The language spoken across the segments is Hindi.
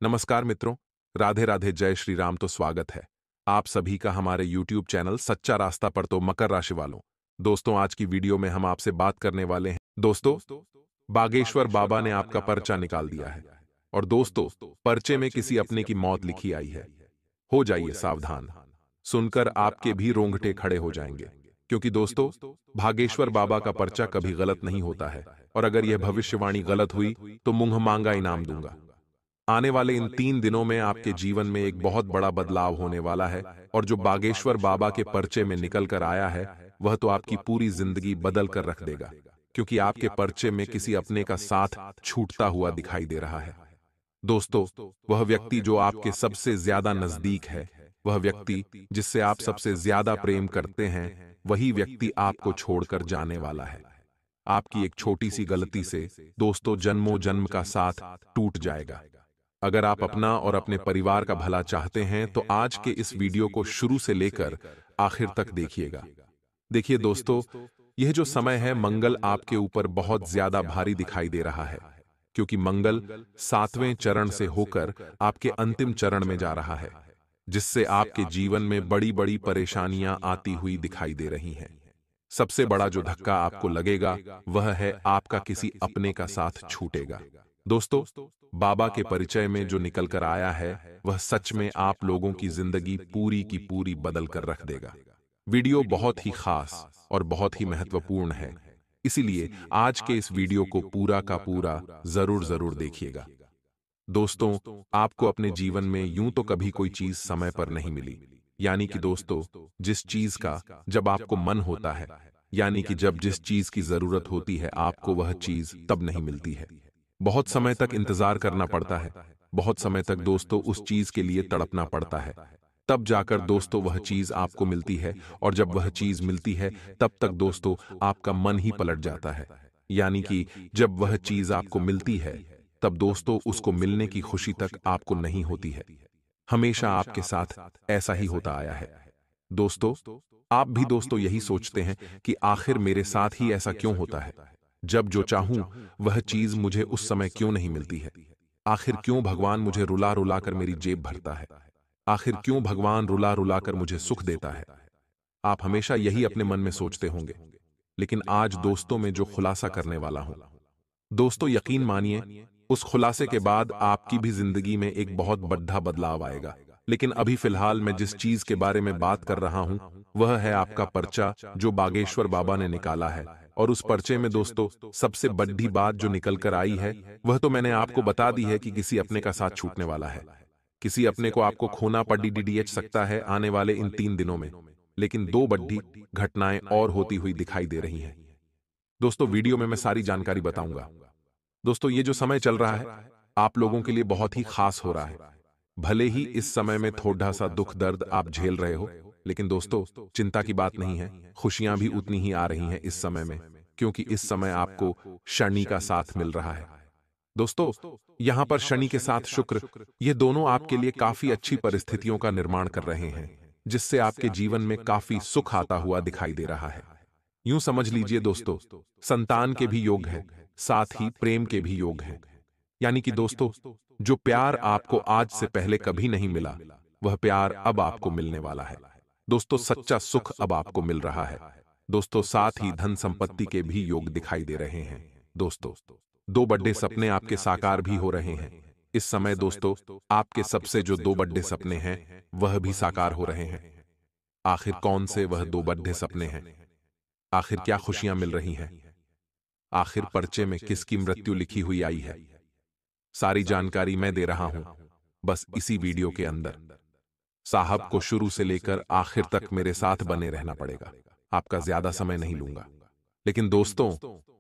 नमस्कार मित्रों, राधे राधे, जय श्री राम। तो स्वागत है आप सभी का हमारे YouTube चैनल सच्चा रास्ता पर। तो मकर राशि वालों, दोस्तों आज की वीडियो में हम आपसे बात करने वाले हैं। दोस्तों, बागेश्वर बाबा ने आपका पर्चा निकाल दिया है और दोस्तों, पर्चे में किसी अपने की मौत लिखी आई है। हो जाइए सावधान, सुनकर आपके भी रोंगटे खड़े हो जाएंगे, क्योंकि दोस्तों, भागेश्वर बाबा का पर्चा कभी गलत नहीं होता है और अगर यह भविष्यवाणी गलत हुई तो मुंह मांगा इनाम दूंगा। आने वाले इन 3 दिनों में आपके जीवन में एक बहुत बड़ा बदलाव होने वाला है और जो बागेश्वर बाबा के पर्चे में निकल कर आया है वह तो आपकी पूरी जिंदगी बदल कर रख देगा, क्योंकि आपके पर्चे में किसी अपने का साथ छूटता हुआ दिखाई दे रहा है। दोस्तों, वह व्यक्ति जो आपके सबसे ज्यादा नजदीक है, वह व्यक्ति जिससे आप सबसे ज्यादा प्रेम करते हैं, वही व्यक्ति आपको छोड़कर जाने वाला है। आपकी एक छोटी सी गलती से दोस्तों जन्मों जन्म का साथ टूट जाएगा। अगर आप अपना और अपने परिवार का भला चाहते हैं तो आज के इस वीडियो को शुरू से लेकर आखिर तक देखिएगा। देखिए दोस्तों, यह जो समय है, मंगल आपके ऊपर बहुत ज्यादा भारी दिखाई दे रहा है, क्योंकि मंगल 7वें चरण से होकर आपके अंतिम चरण में जा रहा है, जिससे आपके जीवन में बड़ी बड़ी परेशानियां आती हुई दिखाई दे रही हैं। सबसे बड़ा जो धक्का आपको लगेगा वह है आपका किसी अपने का साथ छूटेगा। दोस्तों, बाबा के परिचय में जो निकल कर आया है वह सच में आप लोगों की जिंदगी पूरी की पूरी बदल कर रख देगा। वीडियो बहुत ही खास और बहुत ही महत्वपूर्ण है, इसीलिए आज के इस वीडियो को पूरा का पूरा जरूर जरूर देखिएगा। दोस्तों, आपको अपने जीवन में यूं तो कभी कोई चीज समय पर नहीं मिली, यानी कि दोस्तों, जिस चीज का जब आपको मन होता है, यानी कि जब जिस चीज की जरूरत होती है आपको वह चीज तब नहीं मिलती है। बहुत समय तक इंतजार करना पड़ता है, बहुत समय तक दोस्तों उस चीज के लिए तड़पना पड़ता है, तब जाकर दोस्तों वह चीज आपको मिलती है। और जब वह चीज मिलती है तब तक दोस्तों आपका मन ही पलट जाता है, यानी कि जब वह चीज आपको मिलती है तब दोस्तों उसको मिलने की खुशी तक आपको नहीं होती है। हमेशा आपके साथ ऐसा ही होता आया है। दोस्तों, आप भी दोस्तों यही सोचते हैं कि आखिर मेरे साथ ही ऐसा क्यों होता है, जब जो चाहूं वह चीज मुझे उस समय क्यों नहीं मिलती है। आखिर क्यों भगवान मुझे रुला रुला कर मेरी जेब भरता है, आखिर क्यों भगवान रुला रुला कर मुझे सुख देता है। आप हमेशा यही अपने मन में सोचते होंगे, लेकिन आज दोस्तों में जो खुलासा करने वाला हूं, दोस्तों यकीन मानिए, उस खुलासे के बाद आपकी भी जिंदगी में एक बहुत बड़ा बदलाव आएगा। लेकिन अभी फिलहाल मैं जिस चीज के बारे में बात कर रहा हूं वह है आपका पर्चा जो बागेश्वर बाबा ने निकाला है। और उस पर्चे में दोस्तों सबसे बड़ी बात जो निकल कर आई है वह तो मैंने आपको बता दी है कि किसी अपने का साथ छूटने वाला है। किसी अपने को आपको खोना पड़ सकता है आने वाले इन 3 दिनों में। लेकिन दो बड़ी घटनाएं और होती हुई दिखाई दे रही हैं। दोस्तों, वीडियो में मैं सारी जानकारी बताऊंगा। दोस्तों, ये जो समय चल रहा है आप लोगों के लिए बहुत ही खास हो रहा है। भले ही इस समय में थोड़ा सा दुख दर्द आप झेल रहे हो, लेकिन दोस्तों चिंता की बात नहीं है, खुशियां भी उतनी ही आ रही हैं इस समय में, क्योंकि इस समय आपको शनि का साथ मिल रहा है। दोस्तों, यहां पर शनि के साथ शुक्र, ये दोनों आपके लिए काफी अच्छी परिस्थितियों का निर्माण कर रहे हैं, जिससे आपके जीवन में काफी सुख आता हुआ दिखाई दे रहा है। यूं समझ लीजिए दोस्तों, संतान के भी योग हैं, साथ ही प्रेम के भी योग हैं। यानी कि दोस्तों, जो प्यार आपको आज से पहले कभी नहीं मिला वह प्यार अब आपको मिलने वाला है। दोस्तों, सच्चा सुख अब आपको मिल रहा है। दोस्तों, साथ ही धन संपत्ति के भी योग दिखाई दे रहे हैं। दोस्तों, दो बड़े सपने आपके साकार भी हो रहे हैं इस समय। दोस्तों, आपके सबसे जो दो बड़े सपने हैं वह भी साकार हो रहे हैं। आखिर कौन से वह दो बड़े सपने हैं, आखिर क्या खुशियां मिल रही हैं, आखिर पर्चे में किसकी मृत्यु लिखी हुई आई है, सारी जानकारी मैं दे रहा हूं बस इसी वीडियो के अंदर। साहब को शुरू से लेकर आखिर तक मेरे साथ बने रहना पड़ेगा, आपका ज्यादा समय नहीं लूंगा। लेकिन दोस्तों,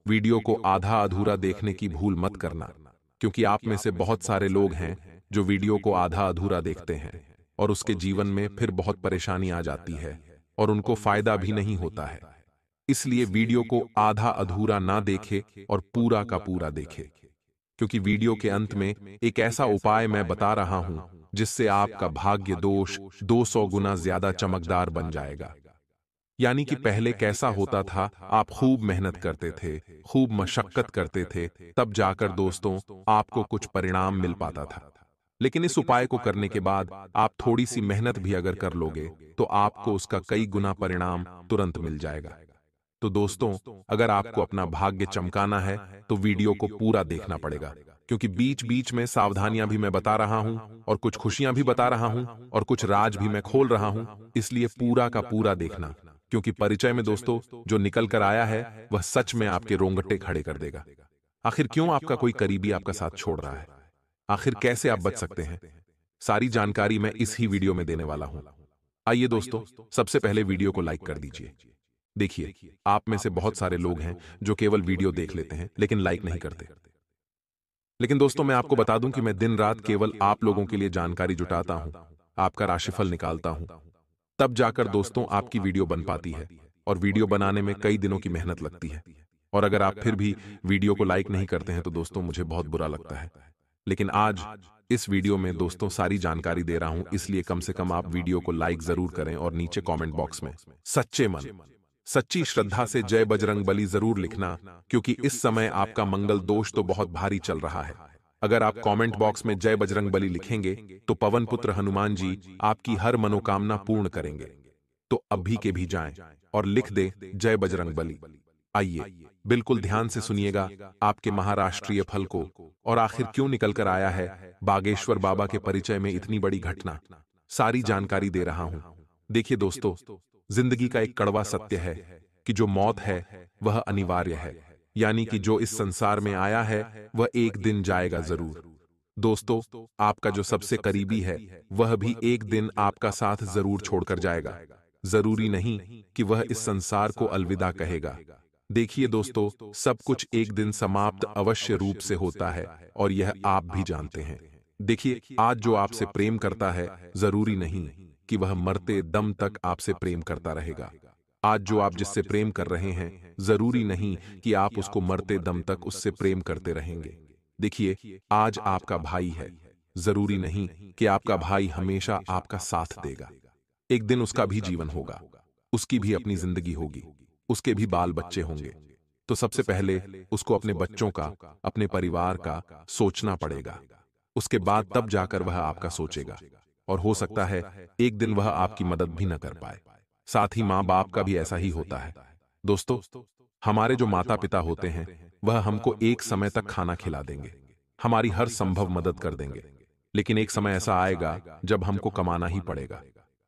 वीडियो को आधा अधूरा देखने की भूल मत करना, क्योंकि आप में से बहुत सारे लोग हैं जो वीडियो को आधा अधूरा देखते हैं और उसके जीवन में फिर बहुत परेशानी आ जाती है और उनको फायदा भी नहीं होता है। इसलिए वीडियो को आधा अधूरा ना देखे और पूरा का पूरा देखे, क्योंकि वीडियो के अंत में एक ऐसा उपाय मैं बता रहा हूं जिससे आपका भाग्य दोष 200 गुना ज्यादा चमकदार बन जाएगा। यानी कि पहले कैसा होता था, आप खूब मेहनत करते थे, खूब मशक्कत करते थे, तब जाकर दोस्तों आपको कुछ परिणाम मिल पाता था। लेकिन इस उपाय को करने के बाद आप थोड़ी सी मेहनत भी अगर कर लोगे तो आपको उसका कई गुना परिणाम तुरंत मिल जाएगा। तो दोस्तों, अगर आपको अपना भाग्य चमकाना है तो वीडियो को पूरा देखना पड़ेगा, क्योंकि बीच बीच में सावधानियां भी मैं बता रहा हूं और कुछ खुशियां भी बता रहा हूं और कुछ राज भी मैं खोल रहा हूं। इसलिए पूरा का पूरा देखना, क्योंकि परिचय में दोस्तों जो निकल कर आया है वह सच में आपके रोंगटे खड़े कर देगा। आखिर क्यों आपका कोई करीबी आपका साथ छोड़ रहा है? आखिर कैसे आप बच सकते हैं? सारी जानकारी मैं इस ही वीडियो में देने वाला हूं। आइए दोस्तों, सबसे पहले वीडियो को लाइक कर दीजिए। देखिए, आप में से बहुत सारे लोग हैं जो केवल वीडियो देख लेते हैं लेकिन लाइक नहीं करते। लेकिन दोस्तों, मैं आपको बता दूं कि मैं दिन रात केवल आप लोगों के लिए जानकारी जुटाता हूं, आपका राशिफल निकालता हूं। तब जाकर दोस्तों आपकी वीडियो बन पाती है, और वीडियो बनाने में कई दिनों की मेहनत लगती है। और अगर आप फिर भी वीडियो को लाइक नहीं करते हैं तो दोस्तों मुझे बहुत बुरा लगता है। लेकिन आज इस वीडियो में दोस्तों सारी जानकारी दे रहा हूं, इसलिए कम से कम आप वीडियो को लाइक जरूर करें और नीचे कमेंट बॉक्स में सच्चे मन, सच्ची श्रद्धा से जय बजरंग बली जरूर लिखना, क्योंकि इस समय आपका मंगल दोष तो बहुत भारी चल रहा है। अगर आप कमेंट बॉक्स में जय बजरंग बली लिखेंगे तो पवन पुत्र हनुमान जी आपकी हर मनोकामना पूर्ण करेंगे। तो अभी के भी जाएं और लिख दे जय बजरंग बली। आइए बिल्कुल ध्यान से सुनिएगा आपके महाराष्ट्रीय फल को, और आखिर क्यों निकल कर आया है बागेश्वर बाबा के परिचय में इतनी बड़ी घटना। सारी जानकारी दे रहा हूं। देखिए दोस्तों, जिंदगी का एक कड़वा सत्य है कि जो मौत है वह अनिवार्य है, यानी कि जो इस संसार में आया है वह एक दिन जाएगा जरूर। दोस्तों, आपका जो सबसे करीबी है वह भी एक दिन आपका साथ जरूर छोड़कर जाएगा। जरूरी नहीं कि वह इस संसार को अलविदा कहेगा। देखिए दोस्तों, सब कुछ एक दिन समाप्त अवश्य रूप से होता है, और यह आप भी जानते हैं। देखिए, आज जो आपसे प्रेम करता है जरूरी नहीं कि वह मरते दम तक आपसे प्रेम करता रहेगा। आज जो आप जिससे प्रेम कर रहे हैं जरूरी नहीं कि आप उसको मरते दम तक उससे प्रेम करते रहेंगे। देखिए, आज आपका भाई है, जरूरी नहीं कि आपका भाई हमेशा आपका साथ देगा। एक दिन उसका भी जीवन होगा, उसकी भी अपनी जिंदगी होगी, उसके भी बाल बच्चे होंगे। तो सबसे पहले उसको अपने बच्चों का, अपने परिवार का सोचना पड़ेगा। उसके बाद तब जाकर वह आपका सोचेगा, और हो सकता है एक दिन वह आपकी मदद भी न कर पाए। साथ ही माँ बाप का भी ऐसा ही होता है। दोस्तों, हमारे जो माता पिता होते हैं वह हमको एक समय तक खाना खिला देंगे, हमारी हर संभव मदद कर देंगे। लेकिन एक समय ऐसा आएगा जब हमको कमाना ही पड़ेगा।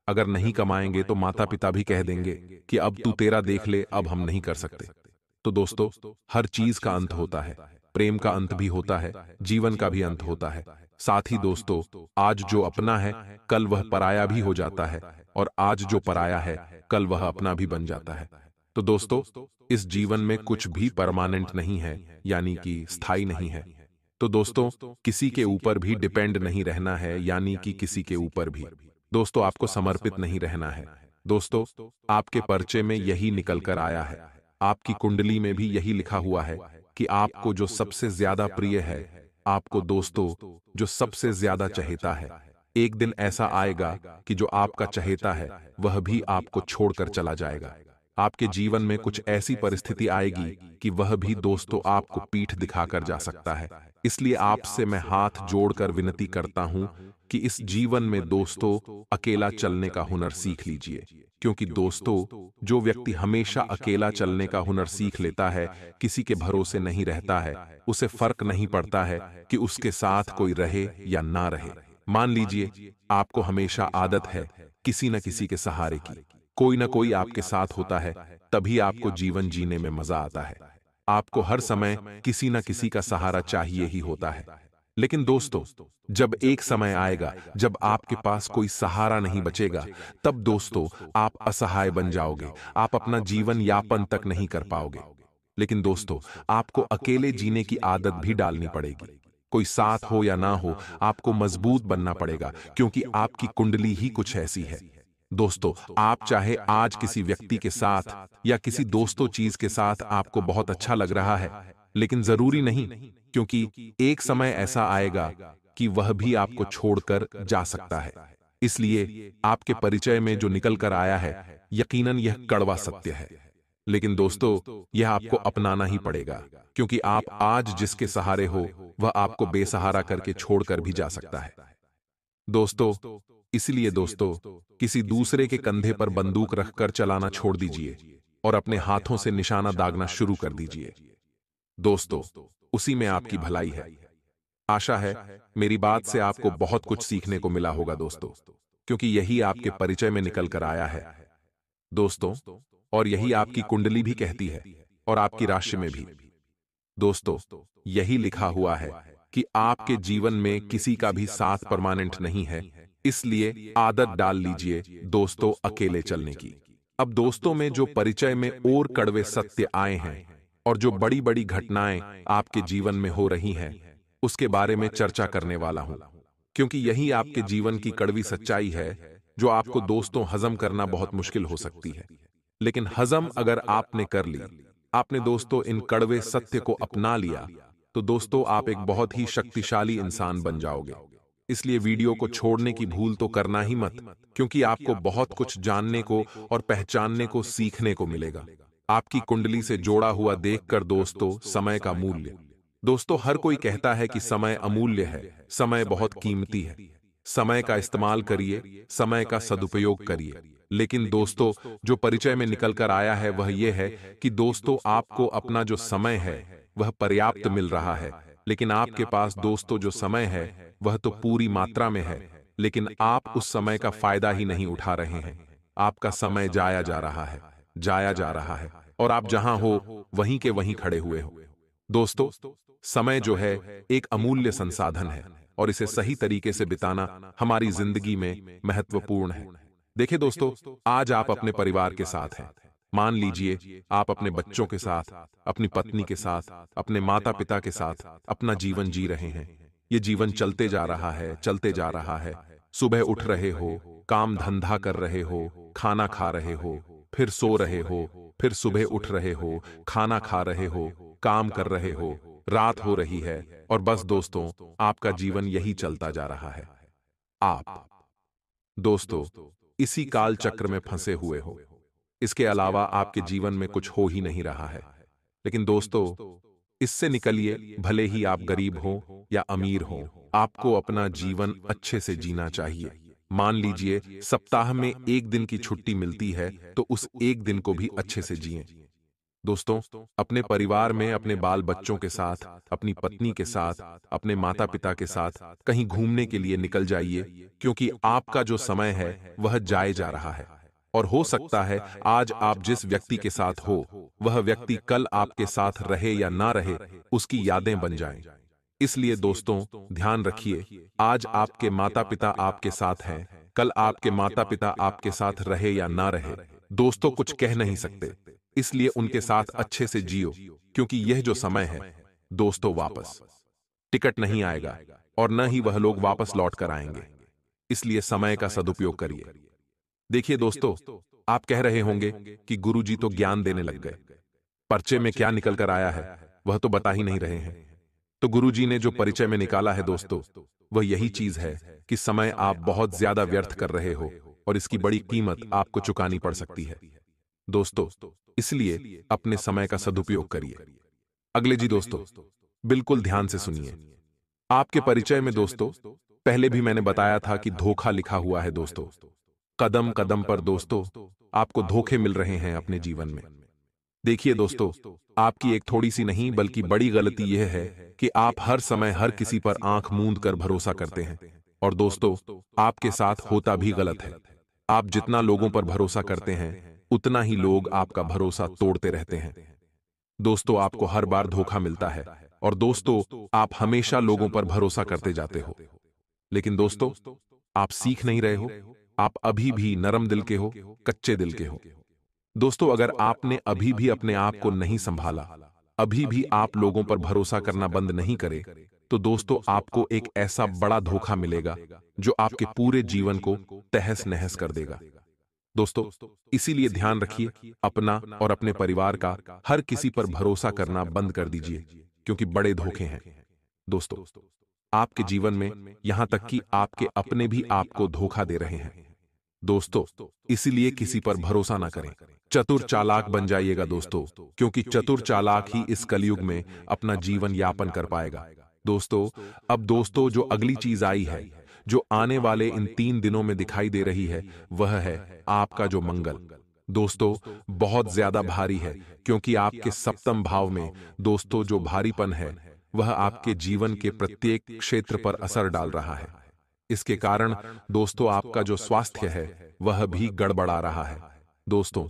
अगर नहीं कमाएंगे तो माता पिता भी कह देंगे कि अब तू तेरा देख ले, अब हम नहीं कर सकते। तो दोस्तों, हर चीज का अंत होता है, प्रेम का अंत भी होता है, जीवन का भी अंत होता है। साथ ही दोस्तों, आज जो अपना है कल वह पराया भी हो जाता है, और आज जो पराया है कल वह अपना भी बन जाता है। तो दोस्तों, इस जीवन में कुछ भी परमानेंट नहीं है, यानी कि स्थायी नहीं है। तो दोस्तों, किसी के ऊपर भी डिपेंड नहीं रहना है, यानी कि किसी के ऊपर भी दोस्तों आपको समर्पित नहीं रहना है। दोस्तों, आपके पर्चे में यही निकल कर आया है, आपकी कुंडली में भी यही लिखा हुआ है कि आपको जो सबसे ज्यादा प्रिय है, आपको दोस्तों जो सबसे ज्यादा चहेता है, एक दिन ऐसा आएगा कि जो आपका चहेता है वह भी आपको छोड़कर चला जाएगा। आपके जीवन में कुछ ऐसी परिस्थिति आएगी कि वह भी दोस्तों आपको पीठ दिखाकर जा सकता है। इसलिए आपसे मैं हाथ जोड़कर विनती करता हूं कि इस जीवन में दोस्तों अकेला चलने का हुनर सीख लीजिए, क्योंकि दोस्तों जो व्यक्ति हमेशा अकेला चलने का हुनर सीख लेता है, किसी के भरोसे नहीं रहता है, उसे फर्क नहीं पड़ता है कि उसके साथ कोई रहे या ना रहे। मान लीजिए आपको हमेशा आदत है किसी न किसी के सहारे की, कोई ना कोई आपके साथ होता है, तभी आपको जीवन जीने में मजा आता है। आपको हर समय किसी न किसी का सहारा चाहिए ही होता है। लेकिन दोस्तों, जब एक समय आएगा जब आपके पास कोई सहारा नहीं बचेगा, तब दोस्तों आप असहाय बन जाओगे, आप अपना जीवन यापन तक नहीं कर पाओगे। लेकिन दोस्तों, आपको अकेले जीने की आदत भी डालनी पड़ेगी। कोई साथ हो या ना हो, आपको मजबूत बनना पड़ेगा, क्योंकि आपकी कुंडली ही कुछ ऐसी है। दोस्तों, आप चाहे आज किसी व्यक्ति के साथ या किसी दोस्तों चीज के साथ आपको बहुत अच्छा लग रहा है, लेकिन जरूरी नहीं, क्योंकि एक समय ऐसा आएगा कि वह भी आपको छोड़कर जा सकता है। इसलिए आपके परिचय में जो निकल कर आया है, यकीनन यह कड़वा सत्य है। लेकिन दोस्तों, यह आपको अपनाना ही पड़ेगा, क्योंकि आप आज जिसके सहारे हो वह आपको बेसहारा करके छोड़कर भी जा सकता है। दोस्तों, इसलिए दोस्तों, किसी दूसरे के कंधे पर बंदूक रखकर चलाना छोड़ दीजिए और अपने हाथों से निशाना दागना शुरू कर दीजिए। दोस्तों, उसी में आपकी भलाई है। आशा है मेरी बात से आपको बहुत कुछ सीखने को मिला होगा दोस्तों, क्योंकि यही आपके परिचय में निकल कर आया है दोस्तों, और यही आपकी कुंडली भी कहती है और आपकी राशि में भी। दोस्तों, यही लिखा हुआ है कि आपके जीवन में किसी का भी साथ परमानेंट नहीं है, इसलिए आदत डाल लीजिए दोस्तों अकेले चलने की। अब दोस्तों में जो परिचय में और कड़वे सत्य आए हैं और जो बड़ी बड़ी घटनाएं आपके जीवन में हो रही हैं, उसके बारे में चर्चा करने वाला हूं, क्योंकि यही आपके जीवन की कड़वी सच्चाई है जो आपको दोस्तों हजम करना बहुत मुश्किल हो सकती है। लेकिन हजम अगर आपने कर ली, आपने दोस्तों इन कड़वे सत्य को अपना लिया, तो दोस्तों आप एक बहुत ही शक्तिशाली इंसान बन जाओगे। इसलिए वीडियो को छोड़ने की भूल तो करना ही मत, क्योंकि आपको बहुत कुछ जानने को और पहचानने को सीखने को मिलेगा। आपकी कुंडली से जोड़ा हुआ देखकर दोस्तों समय का मूल्य। दोस्तों, हर कोई कहता है कि समय अमूल्य है, समय बहुत कीमती है, समय का इस्तेमाल करिए, समय का सदुपयोग करिए। लेकिन दोस्तों, जो परिचय में निकल कर आया है वह यह है कि दोस्तों आपको अपना जो समय है वह पर्याप्त मिल रहा है, लेकिन आपके पास दोस्तों जो समय है वह तो पूरी मात्रा में है, लेकिन आप उस समय का फायदा ही नहीं उठा रहे हैं। आपका समय जाया जा रहा है, जाया जा रहा है, और आप जहां हो वहीं के वहीं खड़े हुए हो। दोस्तों, समय जो है एक अमूल्य संसाधन है और इसे सही तरीके से बिताना हमारी जिंदगी में महत्वपूर्ण है। देखिए दोस्तों, आज आप अपने परिवार के साथ हैं। मान लीजिए आप अपने बच्चों के साथ, अपनी पत्नी के साथ, अपने माता पिता के साथ अपना जीवन जी रहे हैं। ये जीवन चलते जा रहा है, चलते जा रहा है। सुबह उठ रहे हो, काम धंधा कर रहे हो, खाना खा रहे हो, फिर सो रहे हो, फिर सुबह उठ रहे हो, खाना खा रहे हो, काम कर रहे हो, रात हो रही है, और बस दोस्तों आपका जीवन यही चलता जा रहा है। आप दोस्तों इसी काल चक्र में फंसे हुए हो। इसके अलावा आपके जीवन में कुछ हो ही नहीं रहा है। लेकिन दोस्तों, इससे निकलिए, भले ही आप गरीब हो या अमीर हो, आपको अपना जीवन अच्छे से जीना चाहिए। मान लीजिए सप्ताह में एक दिन की छुट्टी मिलती है, तो उस एक दिन को भी अच्छे से जिएं। दोस्तों, अपने परिवार में अपने बाल बच्चों के साथ, अपनी पत्नी के साथ, अपने माता पिता के साथ कहीं घूमने के लिए निकल जाइए, क्योंकि आपका जो समय है वह जाए जा रहा है। और हो सकता है आज आप जिस व्यक्ति के साथ हो वह व्यक्ति कल आपके साथ रहे या ना रहे, उसकी यादें बन जाएं। इसलिए दोस्तों ध्यान रखिए, आज आपके माता पिता आपके साथ हैं, कल आपके माता पिता आपके साथ रहे या ना रहे, दोस्तों कुछ कह नहीं सकते। इसलिए उनके साथ अच्छे से जियो, क्योंकि यह जो समय है दोस्तों वापस टिकट नहीं आएगा और न ही वह लोग वापस लौट कर आएंगे। इसलिए समय का सदुपयोग करिए। देखिए दोस्तों, आप कह रहे होंगे कि गुरुजी तो ज्ञान देने लग गए, पर्चे में क्या निकल कर आया है वह तो बता ही नहीं रहे हैं। तो गुरुजी ने जो परिचय में निकाला है दोस्तों, वह यही चीज है कि समय आप बहुत ज्यादा व्यर्थ कर रहे हो और इसकी बड़ी कीमत आपको चुकानी पड़ सकती है। दोस्तों, इसलिए अपने समय का सदुपयोग करिए। अगले जी दोस्तों, बिल्कुल ध्यान से सुनिए। आपके परिचय में दोस्तों पहले भी मैंने बताया था कि धोखा लिखा हुआ है दोस्तों। कदम कदम पर दोस्तों आपको धोखे मिल रहे हैं अपने जीवन में। देखिए दोस्तों, आपकी एक थोड़ी सी नहीं बल्कि बड़ी गलती यह है कि आप हर समय हर किसी पर आंख मूंद कर भरोसा करते हैं, और दोस्तों आपके साथ होता भी गलत है। आप जितना लोगों पर भरोसा करते हैं उतना ही लोग आपका भरोसा तोड़ते रहते हैं। दोस्तों आपको हर बार धोखा मिलता है, और दोस्तों आप हमेशा लोगों पर भरोसा करते जाते हो। लेकिन दोस्तों आप सीख नहीं रहे हो, आप अभी भी नरम दिल के हो, कच्चे दिल के हो। दोस्तों अगर आपने अभी भी अपने आप को नहीं संभाला, अभी भी आप लोगों पर भरोसा करना बंद नहीं करे, तो दोस्तों आपको एक ऐसा बड़ा धोखा मिलेगा जो आपके पूरे जीवन को तहस नहस कर देगा। दोस्तों इसीलिए ध्यान रखिए, अपना और अपने परिवार का हर किसी पर भरोसा करना बंद कर दीजिए, क्योंकि बड़े धोखे हैं। दोस्तों आपके जीवन में यहां तक कि आपके अपने भी आपको धोखा दे रहे हैं। दोस्तों इसीलिए किसी पर भरोसा ना करें, चतुर चालाक बन जाइएगा दोस्तों, क्योंकि चतुर चालाक ही इस कलयुग में अपना जीवन यापन कर पाएगा। दोस्तों अब दोस्तों जो अगली चीज आई है, जो आने वाले इन 3 दिनों में दिखाई दे रही है वह है आपका जो मंगल। दोस्तों, बहुत ज्यादा भारी है, क्योंकि आपके सप्तम भाव में दोस्तों जो भारीपन है वह आपके जीवन के प्रत्येक क्षेत्र पर असर डाल रहा है। इसके कारण दोस्तों आपका जो स्वास्थ्य है वह भी गड़बड़ा रहा है। दोस्तों,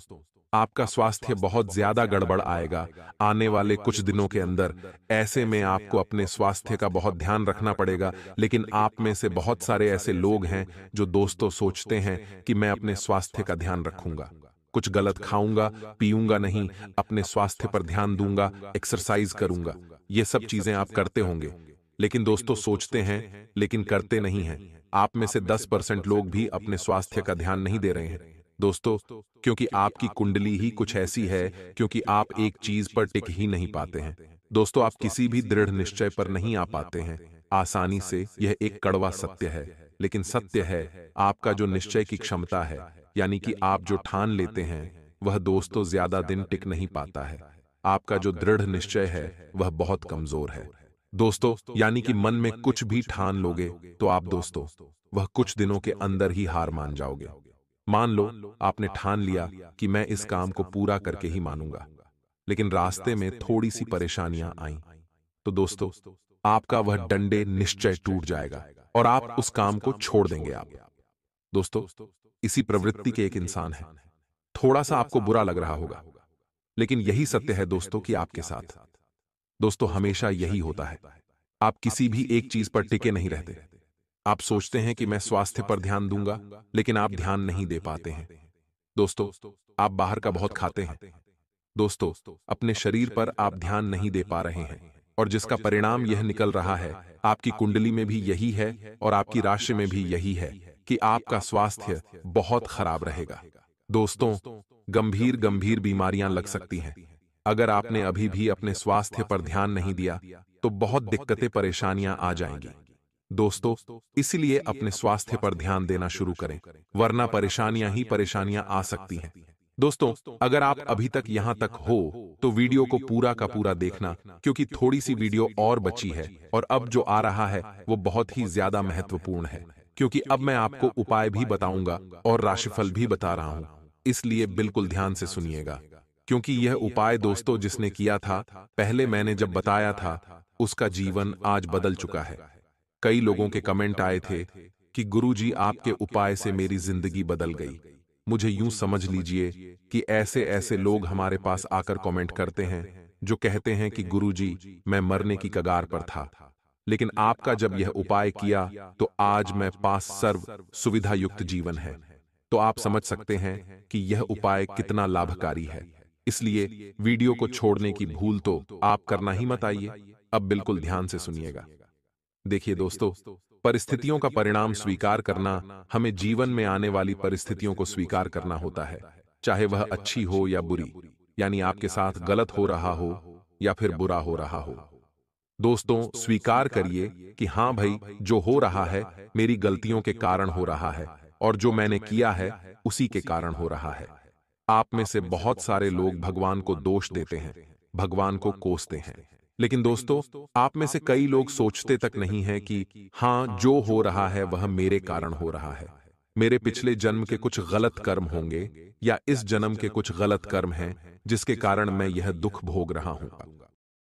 आपका स्वास्थ्य बहुत ज्यादा गड़बड़ आएगा आने वाले कुछ दिनों के अंदर। ऐसे में आपको अपने स्वास्थ्य का बहुत ध्यान रखना पड़ेगा। लेकिन आप में से बहुत सारे ऐसे लोग हैं जो दोस्तों सोचते हैं कि मैं अपने स्वास्थ्य का ध्यान रखूंगा, कुछ गलत खाऊंगा पीऊंगा नहीं, अपने स्वास्थ्य पर ध्यान दूंगा, एक्सरसाइज करूंगा। ये सब चीजें आप करते होंगे, लेकिन दोस्तों सोचते हैं लेकिन करते नहीं हैं। आप में से 10% लोग भी अपने स्वास्थ्य का ध्यान नहीं दे रहे हैं दोस्तों, क्योंकि आपकी कुंडली ही कुछ ऐसी है, क्योंकि आप एक चीज पर टिक ही नहीं पाते हैं। दोस्तों, आप किसी भी दृढ़ निश्चय पर नहीं आ पाते हैं आसानी से। यह एक कड़वा सत्य है, लेकिन सत्य है आपका जो निश्चय की क्षमता है, यानी कि आप जो ठान लेते हैं वह दोस्तों ज्यादा दिन टिक नहीं पाता है। आपका जो दृढ़ निश्चय है वह बहुत कमजोर है दोस्तों, यानी कि मन में कुछ भी ठान लोगे तो आप दोस्तों वह कुछ दिनों के अंदर ही हार मान जाओगे। मान लो आपने ठान लिया कि मैं इस काम को पूरा करके ही मानूंगा, लेकिन रास्ते में थोड़ी सी परेशानियां आईं, तो दोस्तों आपका वह डंडे निश्चय टूट जाएगा और आप उस काम को छोड़ देंगे। आप दोस्तों इसी प्रवृत्ति के एक इंसान है। थोड़ा सा आपको बुरा लग रहा होगा, लेकिन यही सत्य है दोस्तों कि आपके साथ दोस्तों हमेशा यही होता है। आप किसी भी एक चीज पर टिके नहीं रहते। आप सोचते हैं कि मैं स्वास्थ्य पर ध्यान दूंगा, लेकिन आप ध्यान नहीं दे पाते हैं। दोस्तों, आप बाहर का बहुत खाते हैं। दोस्तों, अपने शरीर पर आप ध्यान नहीं दे पा रहे हैं, और जिसका परिणाम यह निकल रहा है, आपकी कुंडली में भी यही है और आपकी राशि में भी यही है कि आपका स्वास्थ्य बहुत खराब रहेगा। दोस्तों, गंभीर गंभीर बीमारियां लग सकती हैं। अगर आपने अभी भी अपने स्वास्थ्य पर ध्यान नहीं दिया तो बहुत दिक्कतें परेशानियां आ जाएंगी। दोस्तों, इसलिए अपने स्वास्थ्य पर ध्यान देना शुरू करें, वरना परेशानियां ही परेशानियां आ सकती हैं। दोस्तों, अगर आप अभी तक यहां तक हो तो वीडियो को पूरा का पूरा देखना, क्योंकि थोड़ी सी वीडियो और बची है और अब जो आ रहा है वो बहुत ही ज्यादा महत्वपूर्ण है, क्योंकि अब मैं आपको उपाय भी बताऊंगा और राशिफल भी बता रहा हूं। इसलिए बिल्कुल ध्यान से सुनिएगा, क्योंकि यह उपाय दोस्तों जिसने किया था पहले मैंने जब बताया था, उसका जीवन आज बदल चुका है। कई लोगों के कमेंट आए थे कि गुरुजी आपके उपाय से मेरी जिंदगी बदल गई। मुझे यूं समझ लीजिए कि ऐसे ऐसे लोग हमारे पास आकर कमेंट करते हैं जो कहते हैं कि गुरुजी मैं मरने की कगार पर था, लेकिन आपका जब यह उपाय किया तो आज मैं पास सर्व सुविधा युक्त जीवन है। तो आप समझ सकते हैं कि यह उपाय कितना लाभकारी है। इसलिए वीडियो को छोड़ने की भूल तो आप करना ही मत आइए। अब बिल्कुल ध्यान से सुनिएगा। देखिए दोस्तों, परिस्थितियों का परिणाम स्वीकार करना हमें जीवन में आने वाली परिस्थितियों को स्वीकार करना होता है, चाहे वह अच्छी हो या बुरी, यानी आपके साथ गलत हो रहा हो या फिर बुरा हो रहा हो। दोस्तों, स्वीकार करिए कि हाँ भाई, जो हो रहा है मेरी गलतियों के कारण हो रहा है और जो मैंने किया है उसी के कारण हो रहा है। आप में से बहुत सारे लोग भगवान को दोष देते हैं, भगवान को कोसते हैं, लेकिन दोस्तों आप में से कई लोग सोचते तक नहीं हैं कि हाँ, जो हो रहा है वह मेरे कारण हो रहा है। मेरे पिछले जन्म के कुछ गलत कर्म होंगे या इस जन्म के कुछ गलत कर्म हैं जिसके कारण मैं यह दुख भोग रहा हूं।